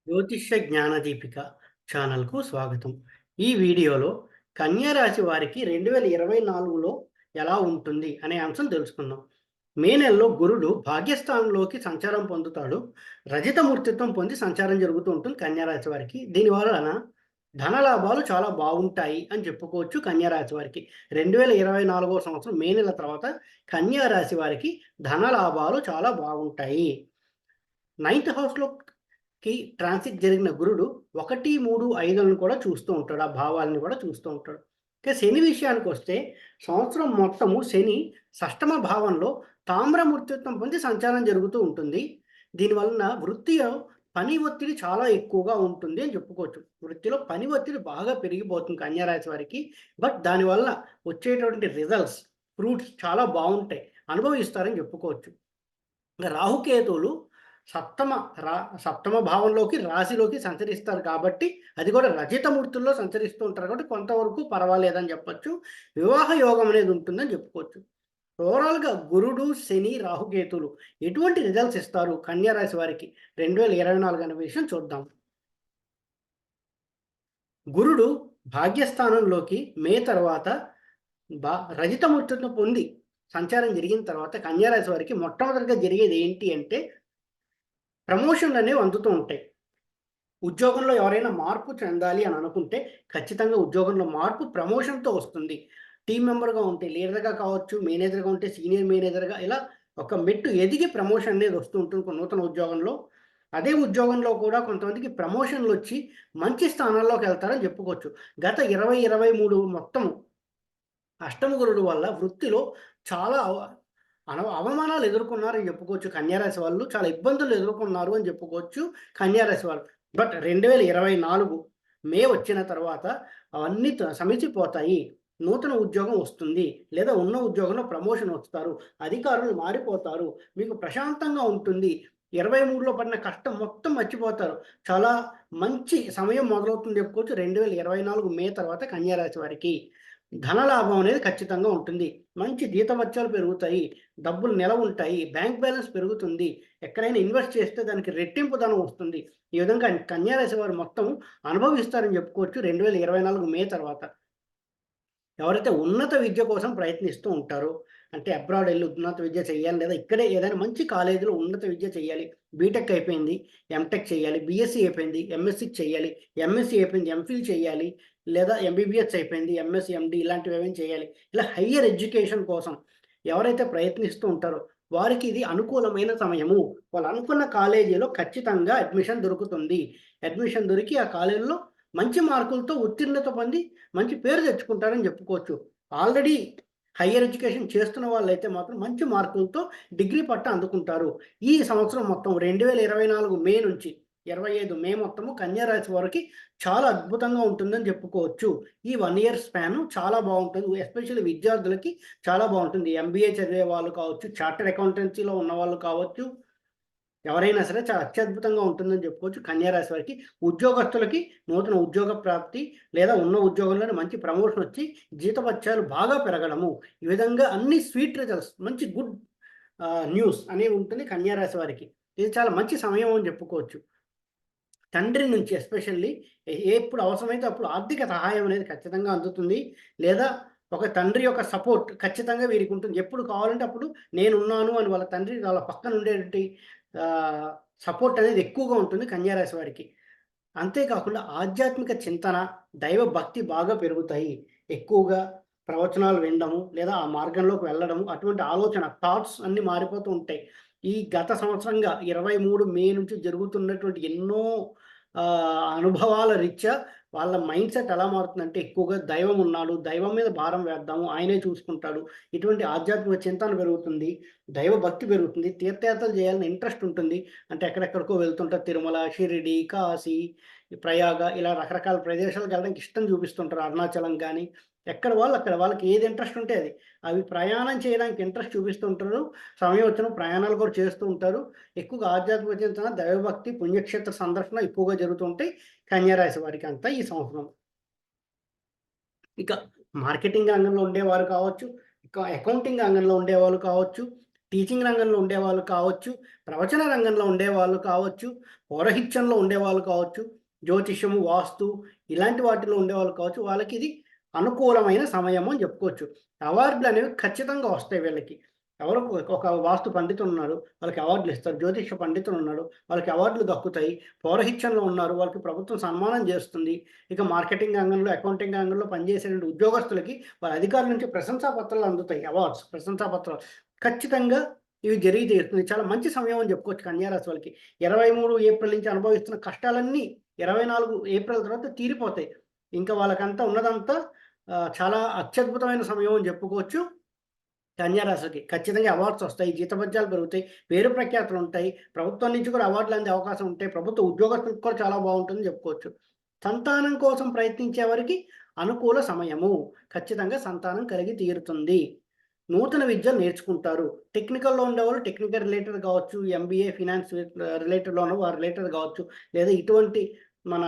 జ్యోతిష్య జ్ఞానదీపిక ఛానల్కు స్వాగతం. ఈ వీడియోలో కన్యా రాశి వారికి 2024లో ఎలా ఉంటుంది అనే అంశం తెలుసుకుందాం. మే నెలలో గురుడు భాగ్యస్థానంలోకి సంచారం పొందుతాడు. రజితమూర్తిత్వం పొంది సంచారం జరుగుతూ ఉంటుంది కన్యా రాశి వారికి. దీనివలన ధనలాభాలు చాలా బాగుంటాయి అని చెప్పుకోవచ్చు కన్యా రాశి వారికి. 2024 సంవత్సరం మే నెల తర్వాత కన్యా రాశి వారికి ధనలాభాలు చాలా బాగుంటాయి. నైన్త్ హౌస్‌లోకి ట్రాన్సిట్ జరిగిన గురుడు 1, 3, 5లను కూడా చూస్తూ ఉంటాడు. ఆ భావాలను కూడా చూస్తూ ఉంటాడు. ఇక శని విషయానికొస్తే సంవత్సరం మొత్తము శని షష్టమ భావంలో తామ్రమూర్తిత్వం పొంది సంచారం జరుగుతూ ఉంటుంది. దీనివలన వృత్తిలో పని ఒత్తిడి చాలా ఎక్కువగా ఉంటుంది అని చెప్పుకోవచ్చు. వృత్తిలో పని ఒత్తిడి బాగా పెరిగిపోతుంది కన్యా రాశి వారికి. బట్ దానివల్ల వచ్చేటువంటి రిజల్ట్స్, ఫ్రూట్స్ చాలా బావుంటాయి. అనుభవిస్తారని చెప్పుకోవచ్చు. ఇంక రాహుకేతువులు సప్తమ సప్తమ భావంలోకి రాశిలోకి సంచరిస్తారు కాబట్టి, అది కూడా రజితమూర్తుల్లో సంచరిస్తూ ఉంటారు కాబట్టి కొంతవరకు పర్వాలేదని చెప్పొచ్చు. వివాహ యోగం అనేది ఉంటుందని చెప్పుకోవచ్చు. ఓవరాల్‌గా గురుడు, శని, రాహుకేతువులు ఎటువంటి రిజల్ట్స్ ఇస్తారు కన్యా రాశి వారికి 2024 అనే విషయం చూద్దాం. గురుడు భాగ్యస్థానంలోకి మే తర్వాత రజితమూర్తిని పొంది సంచారం జరిగిన తర్వాత కన్యా రాశి వారికి మొట్టమొదటిగా జరిగేది ఏంటి అంటే ప్రమోషన్‌లనేవి అందుతూ ఉంటాయి. ఉద్యోగంలో ఎవరైనా మార్పు చెందాలి అని అనుకుంటే, ఖచ్చితంగా ఉద్యోగంలో మార్పు ప్రమోషన్‌తో వస్తుంది. టీమ్ మెంబర్‌గా ఉంటే లీడర్‌గా కావచ్చు, మేనేజర్‌గా ఉంటే సీనియర్ మేనేజర్‌గా ఇలా ఒక మెట్టు ఎదిగి ప్రమోషన్ అనేది వస్తూ ఉంటుంది నూతన ఉద్యోగంలో. అదే ఉద్యోగంలో కూడా కొంతమందికి ప్రమోషన్‌లొచ్చి మంచి స్థానాల్లోకెళ్తారని చెప్పుకోవచ్చు. గత 20, 23 మొత్తము అష్టమ గురుడు వల్ల వృత్తిలో చాలా అవమానాలు ఎదుర్కొన్నారని చెప్పుకోవచ్చు కన్యా రాశి వాళ్ళు. చాలా ఇబ్బందులు ఎదుర్కొన్నారు అని చెప్పుకోవచ్చు కన్యా రాశి వాళ్ళు. బట్ 2024 మే వచ్చిన తర్వాత అవన్నీ సమసిపోతాయి. నూతన ఉద్యోగం వస్తుంది. లేదా ఉన్న ఉద్యోగంలో ప్రమోషన్ వస్తారు. అధికారులు మారిపోతారు. మీకు ప్రశాంతంగా ఉంటుంది. 23లో పడిన కష్టం మొత్తం మర్చిపోతారు. చాలా మంచి సమయం మొదలవుతుందని చెప్పుకోవచ్చు 2024 మే తర్వాత కన్యా రాశి వారికి. ధనలాభం అనేది ఖచ్చితంగా ఉంటుంది. మంచి జీతభత్యాలు పెరుగుతాయి. డబ్బులు నిలవుంటాయి. బ్యాంక్ బ్యాలెన్స్ పెరుగుతుంది. ఎక్కడైనా ఇన్వెస్ట్ చేస్తే దానికి రెట్టింపు ధనం వస్తుంది. ఈ విధంగా కన్యా రాశి వారు మొత్తం అనుభవిస్తారని చెప్పుకోవచ్చు 2024 మే తర్వాత. ఎవరైతే ఉన్నత విద్య కోసం ప్రయత్నిస్తూ ఉంటారో, అంటే అబ్రాడ్ ఎళ్లి ఉన్నత విద్య చేయాలి, లేదా ఇక్కడే ఏదైనా మంచి కాలేజీలో ఉన్నత విద్య చేయాలి. బీటెక్ అయిపోయింది, ఎంటెక్ చేయాలి, బీఎస్సీ అయిపోయింది, ఎంఎస్సీ చేయాలి, ఎంఎస్సీ అయిపోయింది, ఎంఫిల్ చేయాలి, లేదా ఎంబీబీఎస్ అయిపోయింది, ఎంఎస్, ఎండీ ఇలాంటివి ఏమైనా చేయాలి. ఇలా హైయ్యర్ ఎడ్యుకేషన్ కోసం ఎవరైతే ప్రయత్నిస్తూ ఉంటారో, వారికి ఇది అనుకూలమైన సమయము. వాళ్ళు అనుకున్న కాలేజీలో ఖచ్చితంగా అడ్మిషన్ దొరుకుతుంది. అడ్మిషన్ దొరికి ఆ కాలేజీలో మంచి మార్కులతో ఉత్తీర్ణత పొంది మంచి పేరు తెచ్చుకుంటారని చెప్పుకోవచ్చు. ఆల్రెడీ హైయర్ ఎడ్యుకేషన్ చేస్తున్న వాళ్ళైతే మాత్రం మంచి మార్కులతో డిగ్రీ పట్టా అందుకుంటారు. ఈ సంవత్సరం మొత్తం 2024 మే నుంచి 25 మే మొత్తము కన్యా రాశి వారికి చాలా అద్భుతంగా ఉంటుందని చెప్పుకోవచ్చు. ఈ 1 ఇయర్ స్పాన్ చాలా బావుంటుంది. ఎస్పెషల్లీ విద్యార్థులకి చాలా బావుంటుంది. ఎంబీఏ చదివే వాళ్ళు కావచ్చు, చార్టర్డ్ అకౌంటెన్సీలో ఉన్నవాళ్ళు కావచ్చు, ఎవరైనా సరే చాలా అత్యద్భుతంగా ఉంటుందని చెప్పుకోవచ్చు కన్యా రాశి వారికి. ఉద్యోగస్తులకి నూతన ఉద్యోగ ప్రాప్తి లేదా ఉన్న ఉద్యోగంలోనే మంచి ప్రమోషన్ వచ్చి జీతభత్యాలు బాగా పెరగడము. ఈ విధంగా అన్ని స్వీట్ రిజల్ట్స్ మంచి గుడ్ న్యూస్ అనేవి ఉంటుంది కన్యా రాశి వారికి. ఇది చాలా మంచి సమయం అని చెప్పుకోవచ్చు. తండ్రి నుంచి ఎస్పెషల్లీ ఎప్పుడు అవసరమైతే అప్పుడు ఆర్థిక సహాయం అనేది ఖచ్చితంగా అందుతుంది. లేదా ఒక తండ్రి యొక్క సపోర్ట్ ఖచ్చితంగా వీరికి ఉంటుంది. ఎప్పుడు కావాలంటే అప్పుడు నేనున్నాను అని వాళ్ళ తండ్రి వాళ్ళ పక్కన ఉండేటటువంటి ఆహ్, సపోర్ట్ అనేది ఎక్కువగా ఉంటుంది కన్యా రాశి వారికి. అంతేకాకుండా ఆధ్యాత్మిక చింతన, దైవ భక్తి బాగా పెరుగుతాయి. ఎక్కువగా ప్రవచనాలు వినడము, లేదా ఆ మార్గంలోకి వెళ్ళడము, అటువంటి ఆలోచన థాట్స్ అన్నీ మారిపోతూ ఉంటాయి. ఈ గత సంవత్సరంగా 23 మే నుంచి జరుగుతున్నటువంటి ఎన్నో అనుభవాల రీత్యా వాళ్ళ మైండ్‌సెట్ ఎలా మారుతుందంటే ఎక్కువగా దైవం ఉన్నాడు, దైవం మీద భారం వేద్దాము, ఆయనే చూసుకుంటాడు. ఇటువంటి ఆధ్యాత్మిక చింతన పెరుగుతుంది. దైవ భక్తి పెరుగుతుంది. తీర్థయాత్రలు చేయాలని ఇంట్రెస్ట్ ఉంటుంది. అంటే ఎక్కడెక్కడికో వెళ్తుంటారు. తిరుమల, షిరిడి, కాశీ, ప్రయాగ ఇలా రకరకాల ప్రదేశాలకు వెళ్ళడానికి ఇష్టం చూపిస్తుంటారు. అరుణాచలం గాని, ఎక్కడ వాళ్ళు అక్కడ వాళ్ళకి ఏది ఇంట్రెస్ట్ ఉంటే అది. అవి ప్రయాణం చేయడానికి ఇంట్రెస్ట్ చూపిస్తూ ఉంటారు. సమయం వచ్చినప్పుడు ప్రయాణాలు కూడా చేస్తూ ఉంటారు. ఎక్కువగా ఆధ్యాత్మిక చింతన, దైవభక్తి, పుణ్యక్షేత్ర సందర్శన ఎక్కువగా జరుగుతూ ఉంటాయి కన్యా రాశి వారికి అంతా ఈ సంవత్సరం. ఇక మార్కెటింగ్ రంగంలో ఉండేవారు కావచ్చు, ఇక అకౌంటింగ్ రంగంలో ఉండేవాళ్ళు కావచ్చు, టీచింగ్ రంగంలో ఉండేవాళ్ళు కావచ్చు, ప్రవచన రంగంలో ఉండేవాళ్ళు కావచ్చు, పౌరహిత్యంలో ఉండేవాళ్ళు కావచ్చు, జ్యోతిష్యము, వాస్తు ఇలాంటి వాటిలో ఉండేవాళ్ళు కావచ్చు. వాళ్ళకి ఇది అనుకూలమైన సమయము అని చెప్పుకోవచ్చు. అవార్డులు అనేవి ఖచ్చితంగా వస్తాయి వీళ్ళకి. ఎవరో ఒక వాస్తు పండితుడు ఉన్నాడు, వాళ్ళకి అవార్డులు ఇస్తారు. జ్యోతిష పండితుడు ఉన్నాడు, వాళ్ళకి అవార్డులు దక్కుతాయి. పౌరహిత్యంలో ఉన్నారు, వాళ్ళకి ప్రభుత్వం సన్మానం చేస్తుంది. ఇక మార్కెటింగ్ రంగంలో, అకౌంటింగ్ రంగంలో పనిచేసేటువంటి ఉద్యోగస్తులకి వాళ్ళ అధికారుల నుంచి ప్రశంసా పత్రాలు అందుతాయి. అవార్డ్స్, ప్రశంసా పత్రాలు ఖచ్చితంగా ఇవి జరిగి తీరుతుంది. చాలా మంచి సమయం అని చెప్పుకోవచ్చు కన్యా రాశి వాళ్ళకి. 23 ఏప్రిల్ నుంచి అనుభవిస్తున్న కష్టాలన్నీ 24 ఏప్రిల్ తర్వాత తీరిపోతాయి. ఇంకా వాళ్ళకంతా ఉన్నదంతా చాలా అత్యద్భుతమైన సమయం అని చెప్పుకోవచ్చు. కన్యా రాశికి ఖచ్చితంగా అవార్డ్స్ వస్తాయి, జీతభత్యాలు పెరుగుతాయి, పేరు ప్రఖ్యాతులు ఉంటాయి, ప్రభుత్వం నుంచి కూడా అవార్డులు అందే అవకాశం ఉంటాయి, ప్రభుత్వ ఉద్యోగస్తులకు కూడా చాలా బాగుంటుందని చెప్పుకోవచ్చు. సంతానం కోసం ప్రయత్నించే వారికి అనుకూల సమయము. ఖచ్చితంగా సంతానం కలిగి తీరుతుంది. నూతన విద్యలు నేర్చుకుంటారు. టెక్నికల్‌లో ఉండేవాళ్ళు టెక్నికల్ రిలేటెడ్ కావచ్చు, ఎంబీఏ, ఫినాన్స్ రిలేటెడ్‌లో ఉన్న వారు రిలేటెడ్ కావచ్చు, లేదా ఇటువంటి మన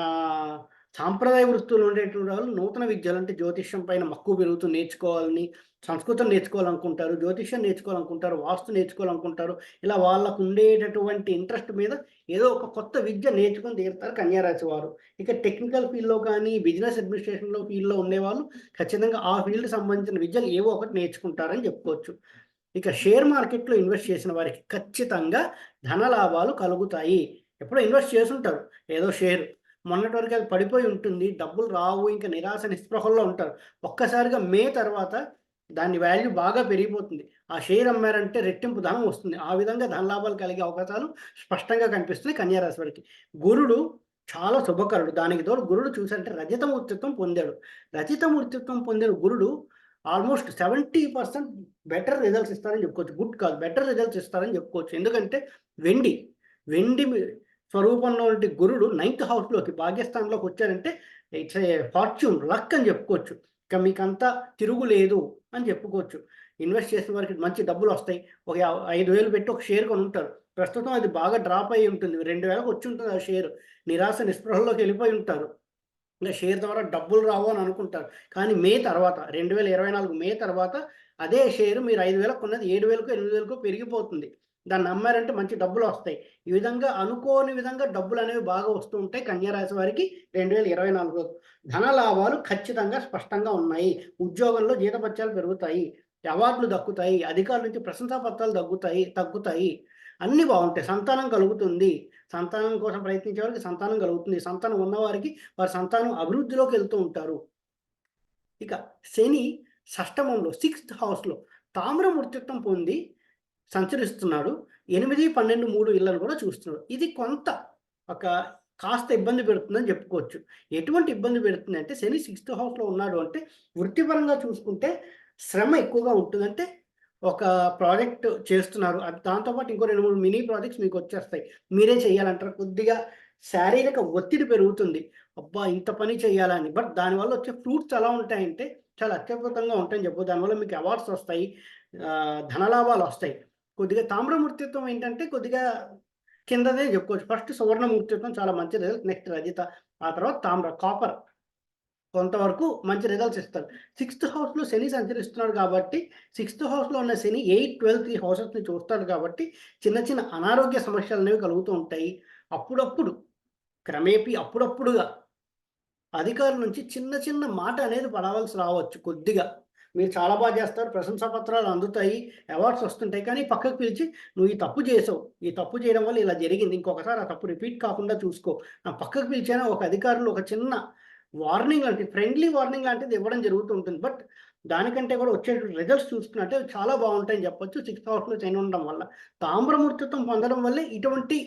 సాంప్రదాయ వృత్తులు ఉండేటువంటి వాళ్ళు నూతన విద్యలు అంటే జ్యోతిష్యం పైన మక్కువ పెరుగుతూ నేర్చుకోవాలని, సంస్కృతం నేర్చుకోవాలనుకుంటారు, జ్యోతిష్యం నేర్చుకోవాలనుకుంటారు, వాస్తు నేర్చుకోవాలనుకుంటారు. ఇలా వాళ్ళకు ఉండేటటువంటి ఇంట్రెస్ట్ మీద ఏదో ఒక కొత్త విద్య నేర్చుకొని తీరుతారు కన్యా రాశి వారు. ఇక టెక్నికల్ ఫీల్డ్‌లో కానీ, బిజినెస్ అడ్మినిస్ట్రేషన్‌లో ఫీల్డ్‌లో ఉండేవాళ్ళు ఖచ్చితంగా ఆ ఫీల్డ్‌కి సంబంధించిన విద్యలు ఏవో ఒకటి నేర్చుకుంటారని చెప్పుకోవచ్చు. ఇక షేర్ మార్కెట్‌లో ఇన్వెస్ట్ చేసిన వారికి ఖచ్చితంగా ధన లాభాలు కలుగుతాయి. ఎప్పుడో ఇన్వెస్ట్ చేసుంటారు ఏదో షేర్. మొన్నటి వరకు అది పడిపోయి ఉంటుంది. డబ్బులు రావు. ఇంకా నిరాశ నిస్పృహల్లో ఉంటారు. ఒక్కసారిగా మే తర్వాత దాని వాల్యూ బాగా పెరిగిపోతుంది. ఆ షేర్ అమ్మారంటే రెట్టింపు ధనం వస్తుంది. ఆ విధంగా ధనలాభాలు కలిగే అవకాశాలు స్పష్టంగా కనిపిస్తున్నాయి కన్యా రాశి వారికి. గురుడు చాలా శుభకరుడు. దానికి తోడు గురుడు చూసారంటే రజితమూర్తిత్వం పొందాడు. రజితమూర్తిత్వం పొందిన గురుడు ఆల్మోస్ట్ 70% బెటర్ రిజల్ట్స్ ఇస్తారని చెప్పుకోవచ్చు. గుడ్ కాదు, బెటర్ రిజల్ట్స్ ఇస్తారని చెప్పుకోవచ్చు. ఎందుకంటే వెండి, వెండి స్వరూపంలో ఉండే గురుడు 9th హౌస్‌లోకి, భాగ్యస్థానంలోకి వచ్చారంటే ఇట్స్ ఏ ఫార్చ్యూన్, లక్ అని చెప్పుకోవచ్చు. ఇక మీకంతా తిరుగులేదు అని చెప్పుకోవచ్చు. ఇన్వెస్ట్ చేసిన వారికి మంచి డబ్బులొస్తాయి. ఒక 5,000 పెట్టి ఒక షేర్ కొనుంటారు. ప్రస్తుతం అది బాగా డ్రాప్ అయ్యి ఉంటుంది. 2,000కి వచ్చుంటుంది ఆ షేర్. నిరాశ నిస్పృహల్లోకి వెళ్ళిపోయి ఉంటారు. ఇంక షేర్ ద్వారా డబ్బులు రావు అని అనుకుంటారు. కానీ మే తర్వాత 2024 మే తర్వాత అదే షేరు మీరు 5,000కి కొన్నది 7,000కో, 8,000కో పెరిగిపోతుంది. దాన్ని నమ్మారంటే మంచి డబ్బులొస్తాయి. ఈ విధంగా అనుకోని విధంగా డబ్బులనేవి బాగా వస్తూ ఉంటాయి కన్యా రాశి వారికి 2024లో. ధన లాభాలు ఖచ్చితంగా స్పష్టంగా ఉన్నాయి. ఉద్యోగంలో జీతభత్యాలు పెరుగుతాయి. అవార్డులు దక్కుతాయి. అధికారుల నుంచి ప్రశంసా పత్రాలు తగ్గుతాయి. అన్నీ బావుంటాయి. సంతానం కలుగుతుంది. సంతానం కోసం ప్రయత్నించే వారికి సంతానం కలుగుతుంది. సంతానం ఉన్నవారికి వారి సంతానం అభివృద్ధిలోకి వెళ్తూ ఉంటారు. ఇక శని షష్టమంలో 6th హౌస్‌లో తామ్రమూర్తిత్వం పొంది సంచరిస్తున్నాడు. 8, 12, 3 ఇళ్లను కూడా చూస్తున్నాడు. ఇది కొంత ఒక కాస్త ఇబ్బంది పెడుతుందని చెప్పుకోవచ్చు. ఎటువంటి ఇబ్బంది పెడుతుందంటే శని 6th హౌస్‌లో ఉన్నాడు అంటే వృత్తిపరంగా చూసుకుంటే శ్రమ ఎక్కువగా ఉంటుంది. అంటే ఒక ప్రాజెక్ట్ చేస్తున్నారు. అది దాంతో పాటు ఇంకో 2, 3 మినీ ప్రాజెక్ట్స్ మీకొచ్చేస్తాయి. మీరే చేయాలంటారు. కొద్దిగా శారీరక ఒత్తిడి పెరుగుతుంది. అబ్బా! ఇంత పని చేయాలని. బట్ దానివల్ల వచ్చే ఫ్రూట్స్ ఎలా ఉంటాయంటే చాలా అత్యద్భుతంగా ఉంటాయని చెప్పు. దానివల్ల మీకు అవార్డ్స్ వస్తాయి. ధనలాభాలొస్తాయి. కొద్దిగా తామ్రమూర్తిత్వం ఏంటంటే కొద్దిగా కిందదే చెప్పుకోవచ్చు. ఫస్ట్ సువర్ణమూర్తిత్వం చాలా మంచి రిజల్ట్. నెక్స్ట్ రజిత. ఆ తర్వాత తామ్ర, కాపర్ కొంతవరకు మంచి రిజల్ట్స్ ఇస్తాడు. 6th హౌస్‌లో శని సంచరిస్తున్నాడు కాబట్టి 6th హౌస్‌లో ఉన్న శని 8, 12 ఈ హౌసెస్‌ని చూస్తాడు కాబట్టి చిన్న చిన్న అనారోగ్య సమస్యలనేవి కలుగుతూ ఉంటాయి. అప్పుడప్పుడు క్రమేపీ అప్పుడప్పుడుగా అధికారుల నుంచి చిన్న చిన్న మాట అనేది పడవలసి రావచ్చు కొద్దిగా. మీరు చాలా చేస్తారు. ప్రశంసా పత్రాలు అందుతాయి. అవార్డ్స్ వస్తుంటాయి. కానీ పక్కకు పిలిచి "నువ్వు ఈ తప్పు చేసావు. ఈ తప్పు చేయడం వల్ల ఇలా జరిగింది. ఇంకొకసారి ఆ తప్పు రిపీట్ కాకుండా చూసుకో." పక్కకు పిలిచైనా ఒక అధికారులు ఒక చిన్న వార్నింగ్ లాంటిది, ఫ్రెండ్లీ వార్నింగ్ లాంటిది ఇవ్వడం జరుగుతూ ఉంటుంది. బట్ దానికంటే కూడా వచ్చేటువంటి రిజల్ట్స్ చూసుకున్నట్టే చాలా బావుంటాయని చెప్పొచ్చు. 6th హౌస్‌లో శని ఉండడం వల్ల. తామ్రమూర్తిత్వం పొందడం వల్లే ఇటువంటి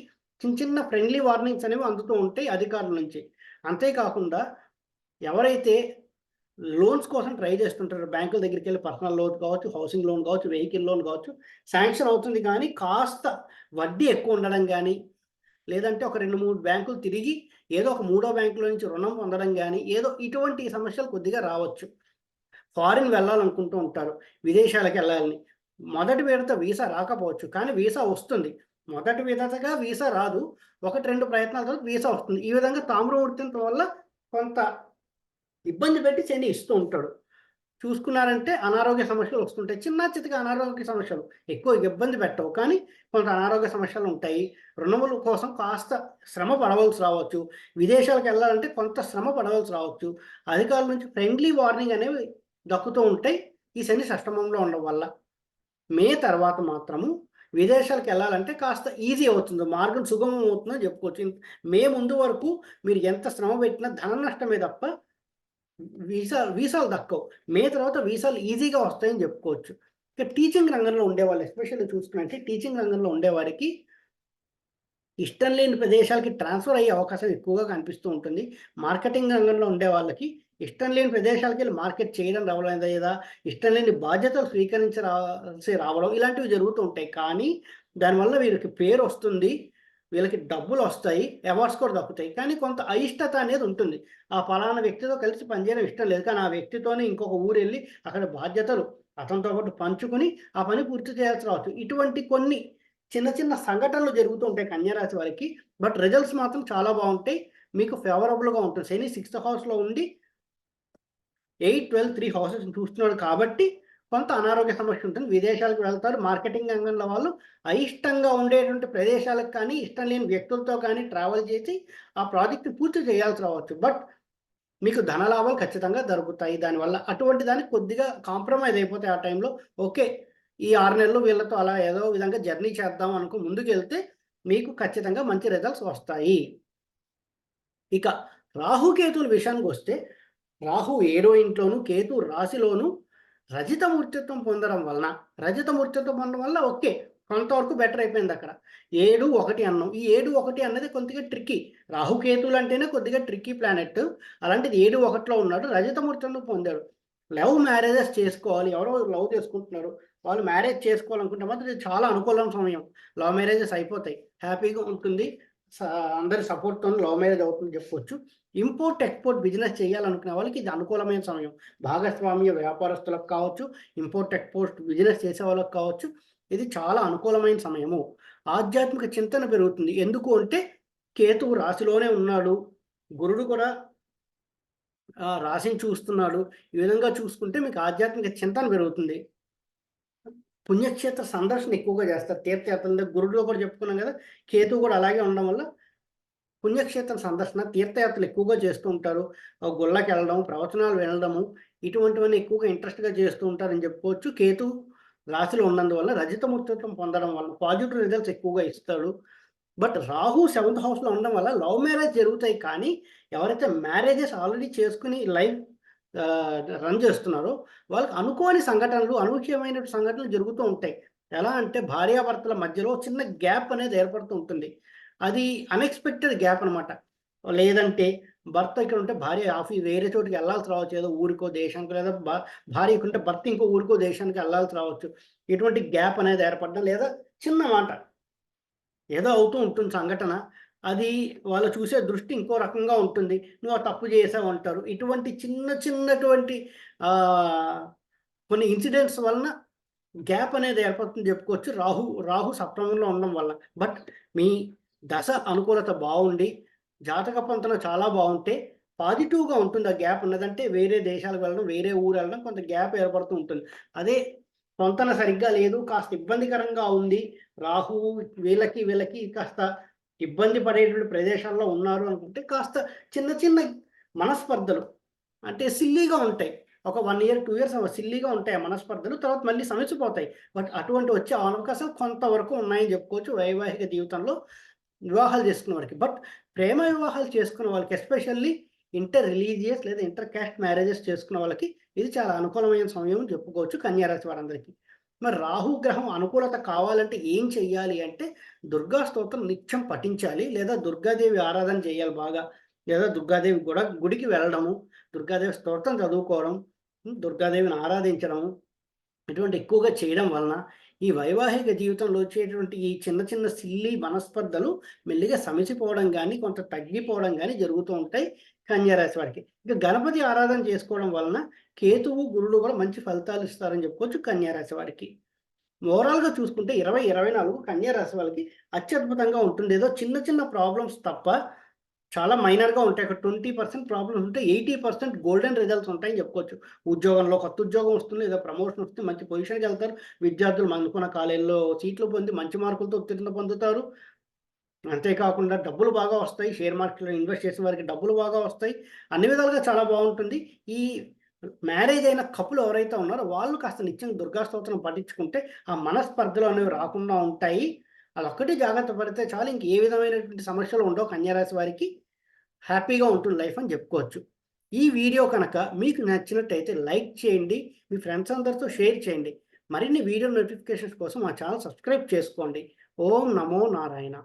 చిన్న చిన్న ఫ్రెండ్లీ వార్నింగ్స్ అనేవి అందుతూ ఉంటాయి అధికారుల నుంచి. అంతేకాకుండా ఎవరైతే లోన్స్ కోసం ట్రై చేస్తుంటారో బ్యాంకుల దగ్గరికెళ్ళి పర్సనల్ లోన్ కావచ్చు, హౌసింగ్ లోన్ కావచ్చు, వెహికల్ లోన్ కావచ్చు, శాంక్షన్ అవుతుంది కానీ కాస్త వడ్డీ ఎక్కువ ఉండడం గానీ, లేదంటే ఒక 2, 3 బ్యాంకులు తిరిగి ఏదో ఒక మూడో బ్యాంకులో నుంచి రుణం పొందడం గానీ, ఏదో ఇటువంటి సమస్యలు కొద్దిగా రావచ్చు. ఫారిన్ వెళ్ళాలనుకుంటూ ఉంటారు. విదేశాలకెళ్ళాలని. మొదటి విడత వీసా రాకపోవచ్చు. కానీ వీసా వస్తుంది. మొదటి విడతగా వీసా రాదు. 1, 2 ప్రయత్నాల తర్వాత వీసా వస్తుంది. ఈ విధంగా తామ్రమూర్తిత్వం వల్ల కొంత ఇబ్బంది పెట్టి శని ఇస్తూ ఉంటాడు. చూసుకున్నారంటే అనారోగ్య సమస్యలు వస్తుంటాయి. చిన్న చితక అనారోగ్య సమస్యలు ఎక్కువ ఇబ్బంది పెట్టవు. కానీ కొంత అనారోగ్య సమస్యలు ఉంటాయి. రుణముల కోసం కాస్త శ్రమ పడవలసి రావచ్చు. విదేశాలకెళ్ళాలంటే కొంత శ్రమ పడవలసి రావచ్చు. అధికారుల నుంచి ఫ్రెండ్లీ వార్నింగ్ అనేవి దక్కుతూ ఉంటాయి. ఈ శని షష్టమంలో ఉండడం వల్ల. మే తర్వాత మాత్రము విదేశాలకెళ్ళాలంటే కాస్త ఈజీ అవుతుంది. మార్గం సుగమం అవుతుందని చెప్పుకోవచ్చు. మే ముందు వరకు మీరు ఎంత శ్రమ పెట్టినా ధన నష్టమే తప్ప వీసాలు దక్కవు. మే తర్వాత వీసాలు ఈజీగా వస్తాయని చెప్పుకోవచ్చు. ఇక టీచింగ్ రంగంలో ఉండేవాళ్ళు ఎస్పెషల్లీ చూసుకున్నట్టే టీచింగ్ రంగంలో ఉండేవారికి ఇష్టం లేని ప్రదేశాలకి ట్రాన్స్‌ఫర్ అయ్యే అవకాశం ఎక్కువగా కనిపిస్తూ ఉంటుంది. మార్కెటింగ్ రంగంలో ఉండే వాళ్ళకి ఇష్టం లేని ప్రదేశాలకెళ్ళి మార్కెట్ చేయడం రావడం లేదా ఇష్టం లేని బాధ్యతలు రావడం ఇలాంటివి జరుగుతూ ఉంటాయి. కానీ దానివల్ల వీరికి పేరొస్తుంది. వీళ్ళకి డబ్బులొస్తాయి. అవార్డ్స్ కూడా దక్కుతాయి. కానీ కొంత అయిష్టత అనేది ఉంటుంది. ఆ పలానా వ్యక్తితో కలిసి పనిచేయడం ఇష్టం లేదు. కానీ ఆ వ్యక్తితోనే ఇంకొక ఊరెళ్ళి అక్కడ బాధ్యతలు అతనితో పాటు పంచుకొని ఆ పని పూర్తి చేయాల్సి రావచ్చు. ఇటువంటి కొన్ని చిన్న చిన్న సంఘటనలు జరుగుతూ ఉంటాయి కన్యరాశి వారికి. బట్ రిజల్ట్స్ మాత్రం చాలా బావుంటాయి. మీకు ఫేవరబుల్‌గా ఉంటుంది. శని 6థ్ హౌస్‌లో ఉండి 8, 12, 3 హౌసెస్‌ని చూస్తున్నాడు కాబట్టి కొంత అనారోగ్య సమస్య ఉంటుంది. విదేశాలకు వెళ్తారు. మార్కెటింగ్ రంగంలో వాళ్ళు అయిష్టంగా ఉండేటువంటి ప్రదేశాలకు కానీ, ఇష్టం లేని వ్యక్తులతో కానీ ట్రావెల్ చేసి ఆ ప్రాజెక్ట్‌ని పూర్తి చేయాల్సి రావచ్చు. బట్ మీకు ధనలాభాలు ఖచ్చితంగా దొరుకుతాయి దానివల్ల. అటువంటి దానికి కొద్దిగా కాంప్రమైజ్ అయిపోతాయి ఆ టైంలో. ఓకే. ఈ 6 నెలలు వీళ్ళతో అలా ఏదో విధంగా జర్నీ చేద్దాం ముందుకెళ్తే మీకు ఖచ్చితంగా మంచి రిజల్ట్స్ వస్తాయి. ఇక రాహుకేతువుల విషయానికొస్తే రాహు 7వ ఇంట్లోను, కేతు రాశిలోను రజిత మూర్తిత్వం పొందడం వలన ఓకే. కొంతవరకు బెటర్ అయిపోయిందక్కడ. 7, 1 అన్నాం. ఈ 7, 1 అన్నది కొద్దిగా ట్రిక్కీ. రాహుకేతువులు అంటేనే కొద్దిగా ట్రిక్కీ ప్లానెట్. అలాంటిది 7, 1లో ఉన్నాడు. రజిత మూర్తిత్వం పొందాడు. లవ్ మ్యారేజెస్ చేసుకోవాలి. ఎవరో లవ్ చేసుకుంటున్నారు. వాళ్ళు మ్యారేజ్ చేసుకోవాలనుకుంటే మాత్రం ఇది చాలా అనుకూలమైన సమయం. లవ్ మ్యారేజెస్ అయిపోతాయి. హ్యాపీగా ఉంటుంది. స అందరి సపోర్ట్‌తోని లవ్ మ్యారేజ్ అవుతుందని చెప్పొచ్చు. ఇంపోర్ట్, ఎక్స్‌పోర్ట్ బిజినెస్ చేయాలనుకునే వాళ్ళకి ఇది అనుకూలమైన సమయం. భాగస్వామ్య వ్యాపారస్తులకు కావచ్చు, ఇంపోర్ట్, ఎక్స్‌పోర్ట్ బిజినెస్ చేసే వాళ్ళకి కావచ్చు, ఇది చాలా అనుకూలమైన సమయము. ఆధ్యాత్మిక చింతన పెరుగుతుంది. ఎందుకు అంటే కేతువు రాశిలోనే ఉన్నాడు. గురుడు కూడా రాశిని చూస్తున్నాడు. ఈ విధంగా చూసుకుంటే మీకు ఆధ్యాత్మిక చింతన పెరుగుతుంది. పుణ్యక్షేత్ర సందర్శన ఎక్కువగా చేస్తారు. తీర్థయాత్రలు గురుడులో కూడా చెప్పుకున్నాం కదా! కేతువు కూడా అలాగే ఉండడం వల్ల పుణ్యక్షేత్ర సందర్శన, తీర్థయాత్రలు ఎక్కువగా చేస్తూ ఉంటారు. గుళ్ళకెళ్ళడం, ప్రవచనాలు వినడము ఇటువంటివన్నీ ఎక్కువగా ఇంట్రెస్ట్‌గా చేస్తూ ఉంటారని చెప్పుకోవచ్చు. కేతువు రాశిలో ఉన్నందువల్ల రజిత మూర్తిత్వం పొందడం వల్ల పాజిటివ్ రిజల్ట్స్ ఎక్కువగా ఇస్తాడు. బట్ రాహు 7థ్ హౌస్‌లో ఉండడం వల్ల లవ్ మ్యారేజ్ జరుగుతాయి. కానీ ఎవరైతే మ్యారేజెస్ ఆల్రెడీ చేసుకొని రన్ చేస్తున్నారో వాళ్ళకి అనుకోని సంఘటనలు, అనూహ్యమైన సంఘటనలు జరుగుతూ ఉంటాయి. ఎలా అంటే భార్యాభర్తల మధ్యలో చిన్న గ్యాప్ అనేది ఏర్పడుతూ ఉంటుంది. అది అన్‌ఎక్స్‌పెక్టెడ్ గ్యాప్ అనమాట. లేదంటే భర్త ఇక్కడ ఉంటే భార్య వేరే చోటికి ఎళ్ళాల్సి రావచ్చు. ఏదో ఊరికో, దేశానికో లేదా భార్యకుంటే భర్త ఇంకో ఊరికో, దేశానికి ఎళ్ళాల్సి రావచ్చు. ఇటువంటి గ్యాప్ అనేది ఏర్పడడం లేదా చిన్న మాట ఏదో అవుతూ ఉంటుంది సంఘటన. అది వాళ్ళు చూసే దృష్టి ఇంకో రకంగా ఉంటుంది. నువ్వు ఆ తప్పు చేశావంటారు. ఇటువంటి చిన్నటువంటి ఆహ్, కొన్ని ఇన్సిడెంట్స్ వలన గ్యాప్ అనేది ఏర్పడుతుందని చెప్పుకోవచ్చు. రాహు సప్తమంలో ఉండడం వల్ల. బట్ మీ దశ అనుకూలత బావుండి, జాతక పొంతన చాలా బావుంటే పాజిటివ్‌గా ఉంటుంది. ఆ గ్యాప్ ఉన్నదంటే వేరే దేశాలకు వెళ్ళడం, వేరే ఊరు వెళ్ళడం కొంత గ్యాప్ ఏర్పడుతూ ఉంటుంది. అదే పొంతన సరిగ్గా లేదు. కాస్త ఇబ్బందికరంగా ఉంది. రాహువు వీళ్ళకి కాస్త ఇబ్బంది పడేటువంటి ప్రదేశాల్లో ఉన్నారు అనుకుంటే కాస్త చిన్న మనస్పర్ధలు అంటే సిల్లీగా ఉంటాయి. ఒక 1 ఇయర్, 2 ఇయర్స్ సిల్లీగా ఉంటాయి ఆ మనస్పర్ధలు. తర్వాత మళ్ళీ సమసిపోతాయి. బట్ అటువంటి వచ్చే అవకాశం కొంతవరకు ఉన్నాయని చెప్పుకోవచ్చు వైవాహిక జీవితంలో వివాహాలు చేసుకున్న వారికి. బట్ ప్రేమ వివాహాలు చేసుకున్న వాళ్ళకి ఎస్పెషల్లీ ఇంటర్ రిలీజియస్ లేదా ఇంటర్ కాస్ట్ మ్యారేజెస్ చేసుకున్న వాళ్ళకి ఇది చాలా అనుకూలమైన సమయం అని చెప్పుకోవచ్చు కన్యా రాశి వారందరికీ. మరి రాహు గ్రహం అనుకూలత కావాలంటే ఏం చెయ్యాలి అంటే దుర్గా స్తోత్రం నిత్యం పఠించాలి. లేదా దుర్గాదేవి ఆరాధన చేయాలి బాగా. లేదా దుర్గాదేవి గుడికి వెళ్ళడము, దుర్గాదేవి స్తోత్రం చదువుకోవడం, దుర్గాదేవిని ఆరాధించడము ఇటువంటి ఎక్కువగా చేయడం వలన ఈ వైవాహిక జీవితంలో వచ్చేటువంటి ఈ చిన్న సిల్లీ మనస్పర్ధలు మెల్లిగా సమసిపోవడం గానీ, కొంత తగ్గిపోవడం గానీ జరుగుతూ ఉంటాయి కన్యా రాశి వారికి. ఇక గణపతి ఆరాధన చేసుకోవడం వలన కేతువు, గురుడు కూడా మంచి ఫలితాలు ఇస్తారని చెప్పుకోవచ్చు కన్యా రాశి వారికి. ఓవరాల్‌గా చూసుకుంటే 2024 కన్యా రాశి వాళ్ళకి అత్యద్భుతంగా ఉంటుంది. ఏదో చిన్న ప్రాబ్లమ్స్ తప్ప చాలా మైనర్‌గా ఉంటాయి. ఒక 20% ప్రాబ్లమ్స్ ఉంటే 80% గోల్డెన్ రిజల్ట్స్ ఉంటాయని చెప్పుకోవచ్చు. ఉద్యోగంలో కొత్త ఉద్యోగం వస్తుంది. లేదా ప్రమోషన్ వస్తుంది. మంచి పొజిషన్‌కెళ్తారు. విద్యార్థులు అనుకున్న కాలేజీల్లో సీట్లు పొంది మంచి మార్కులతో ఉత్తీర్ణత పొందుతారు. అంతేకాకుండా డబ్బులు బాగా వస్తాయి. షేర్ మార్కెట్‌లో ఇన్వెస్ట్ చేసిన వారికి డబ్బులు బాగా వస్తాయి. అన్ని విధాలుగా చాలా బావుంటుంది. ఈ మ్యారేజ్ అయిన కపుల్ ఎవరైతే ఉన్నారో వాళ్ళు కాస్త నిత్యం దుర్గా స్తోత్రం పఠించుకుంటే ఆ మనస్పర్ధలు అనేవి రాకుండా ఉంటాయి. అదొక్కటి జాగ్రత్త పడితే చాలు. ఇంక ఏ విధమైనటువంటి సమస్యలు ఉండవు కన్యా రాశి వారికి. హ్యాపీగా ఉంటుంది లైఫ్ అని చెప్పుకోవచ్చు. ఈ వీడియో కనుక మీకు నచ్చినట్టయితే లైక్ చేయండి. మీ ఫ్రెండ్స్ అందరితో షేర్ చేయండి. మరిన్ని వీడియో నోటిఫికేషన్స్ కోసం మా ఛానల్ సబ్స్క్రైబ్ చేసుకోండి. ఓం నమో నారాయణ.